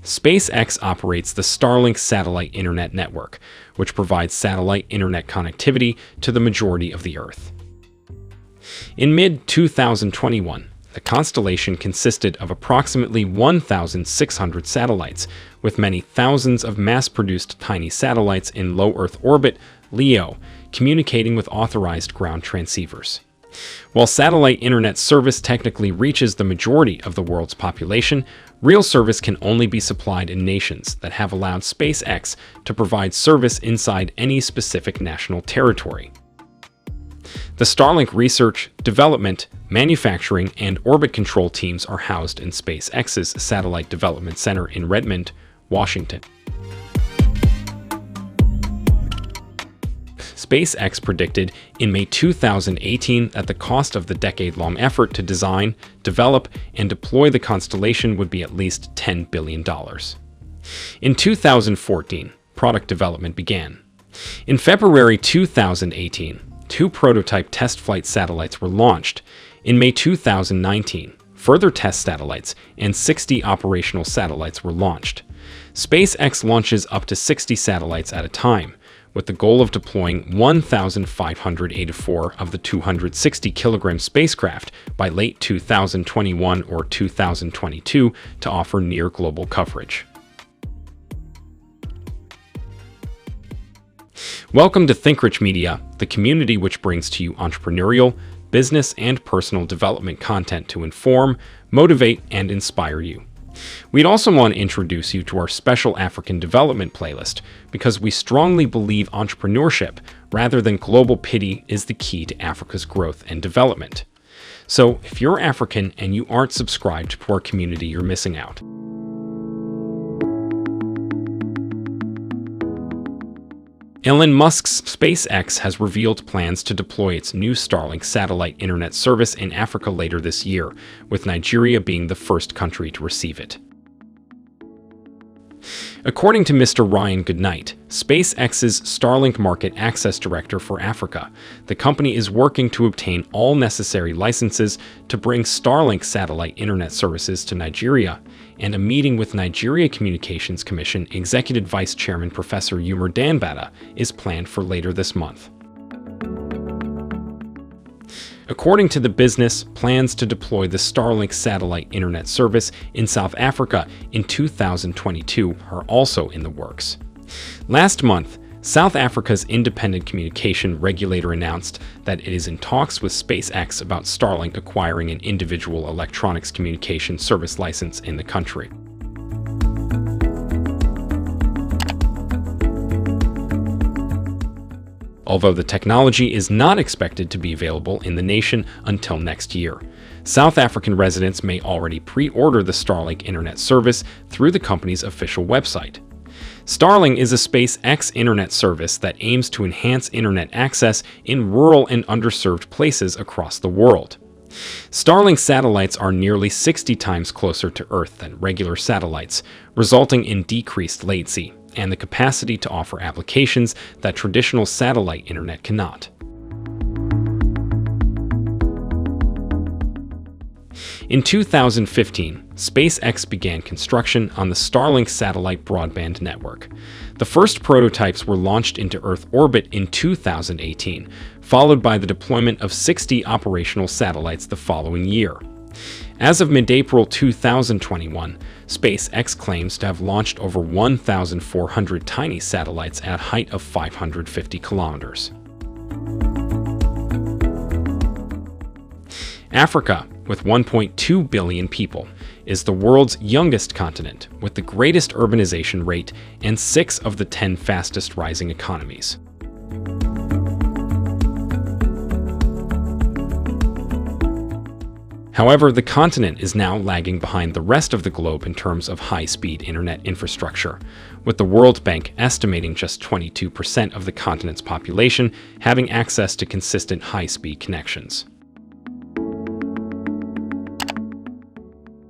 SpaceX operates the Starlink satellite internet network, which provides satellite internet connectivity to the majority of the Earth. In mid-2021, the constellation consisted of approximately 1,600 satellites, with many thousands of mass-produced tiny satellites in low Earth orbit, LEO, communicating with authorized ground transceivers. While satellite internet service technically reaches the majority of the world's population, real service can only be supplied in nations that have allowed SpaceX to provide service inside any specific national territory. The Starlink research, development, manufacturing, and orbit control teams are housed in SpaceX's Satellite Development Center in Redmond, Washington. SpaceX predicted in May 2018 that the cost of the decade-long effort to design, develop, and deploy the constellation would be at least $10 billion. In 2014, product development began. In February 2018, 2 prototype test flight satellites were launched. In May 2019, further test satellites and 60 operational satellites were launched. SpaceX launches up to 60 satellites at a time, with the goal of deploying 1,584 of the 260-kilogram spacecraft by late 2021 or 2022 to offer near-global coverage. Welcome to ThinkRich Media, the community which brings to you entrepreneurial, business, and personal development content to inform, motivate, and inspire you. We'd also want to introduce you to our special African development playlist because we strongly believe entrepreneurship rather than global pity is the key to Africa's growth and development. So if you're African and you aren't subscribed to our community, you're missing out. Elon Musk's SpaceX has revealed plans to deploy its new Starlink satellite internet service in Africa later this year, with Nigeria being the first country to receive it. According to Mr. Ryan Goodnight, SpaceX's Starlink Market Access Director for Africa, the company is working to obtain all necessary licenses to bring Starlink satellite internet services to Nigeria, and a meeting with Nigeria Communications Commission Executive Vice Chairman Professor Umar Danbata is planned for later this month. According to the business, plans to deploy the Starlink satellite internet service in South Africa in 2022 are also in the works. Last month, South Africa's independent communication regulator announced that it is in talks with SpaceX about Starlink acquiring an individual electronics communication service license in the country. Although the technology is not expected to be available in the nation until next year, South African residents may already pre-order the Starlink internet service through the company's official website. Starlink is a SpaceX internet service that aims to enhance internet access in rural and underserved places across the world. Starlink satellites are nearly 60 times closer to Earth than regular satellites, resulting in decreased latency and the capacity to offer applications that traditional satellite internet cannot. In 2015, SpaceX began construction on the Starlink satellite broadband network. The first prototypes were launched into Earth orbit in 2018, followed by the deployment of 60 operational satellites the following year. As of mid-April 2021, SpaceX claims to have launched over 1,400 tiny satellites at a height of 550 kilometers. Africa, with 1.2 billion people, is the world's youngest continent with the greatest urbanization rate and 6 of the 10 fastest rising economies. However, the continent is now lagging behind the rest of the globe in terms of high-speed internet infrastructure, with the World Bank estimating just 22% of the continent's population having access to consistent high-speed connections.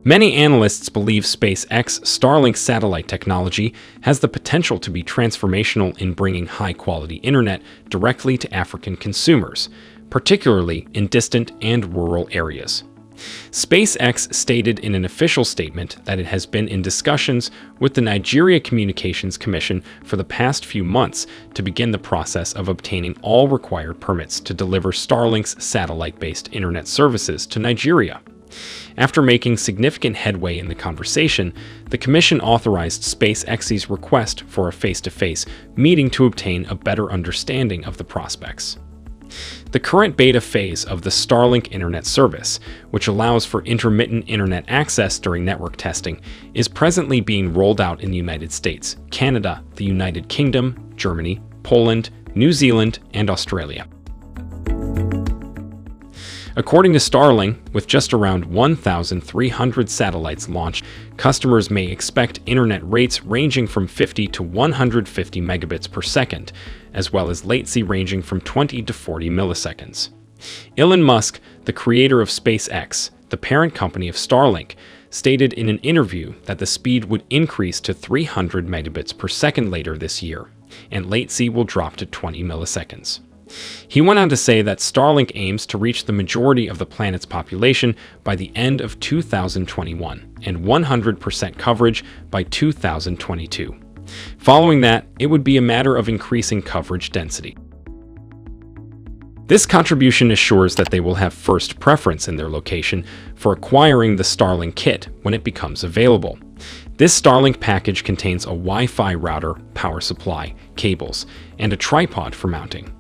Many analysts believe SpaceX Starlink satellite technology has the potential to be transformational in bringing high-quality internet directly to African consumers, particularly in distant and rural areas. SpaceX stated in an official statement that it has been in discussions with the Nigeria Communications Commission for the past few months to begin the process of obtaining all required permits to deliver Starlink's satellite-based internet services to Nigeria. After making significant headway in the conversation, the Commission authorized SpaceX's request for a face-to-face meeting to obtain a better understanding of the prospects. The current beta phase of the Starlink internet service, which allows for intermittent internet access during network testing, is presently being rolled out in the United States, Canada, the United Kingdom, Germany, Poland, New Zealand, and Australia. According to Starlink, with just around 1,300 satellites launched, customers may expect internet rates ranging from 50 to 150 megabits per second, as well as latency ranging from 20 to 40 milliseconds. Elon Musk, the creator of SpaceX, the parent company of Starlink, stated in an interview that the speed would increase to 300 megabits per second later this year, and latency will drop to 20 milliseconds. He went on to say that Starlink aims to reach the majority of the planet's population by the end of 2021 and 100% coverage by 2022. Following that, it would be a matter of increasing coverage density. This contribution assures that they will have first preference in their location for acquiring the Starlink kit when it becomes available. This Starlink package contains a Wi-Fi router, power supply, cables, and a tripod for mounting.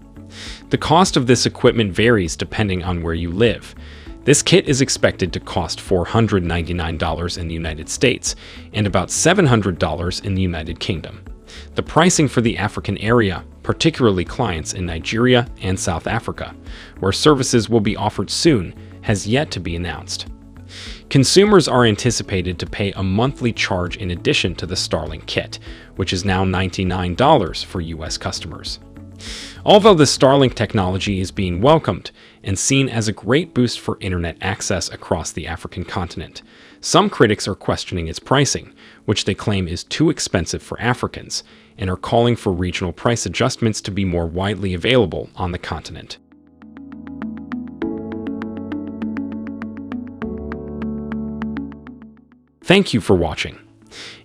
The cost of this equipment varies depending on where you live. This kit is expected to cost $499 in the United States and about $700 in the United Kingdom. The pricing for the African area, particularly clients in Nigeria and South Africa, where services will be offered soon, has yet to be announced. Consumers are anticipated to pay a monthly charge in addition to the Starlink kit, which is now $99 for US customers. Although the Starlink technology is being welcomed and seen as a great boost for internet access across the African continent, some critics are questioning its pricing, which they claim is too expensive for Africans, and are calling for regional price adjustments to be more widely available on the continent. Thank you for watching.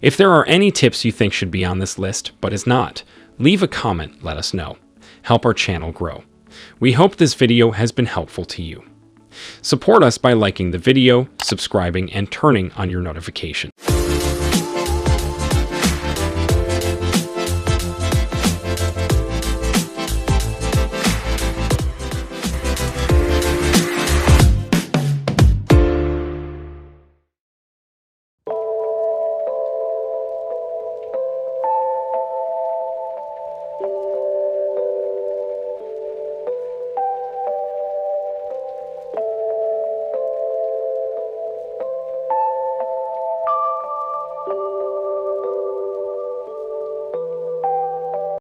If there are any tips you think should be on this list but is not, leave a comment, let us know. Help our channel grow. We hope this video has been helpful to you. Support us by liking the video, subscribing, and turning on your notifications.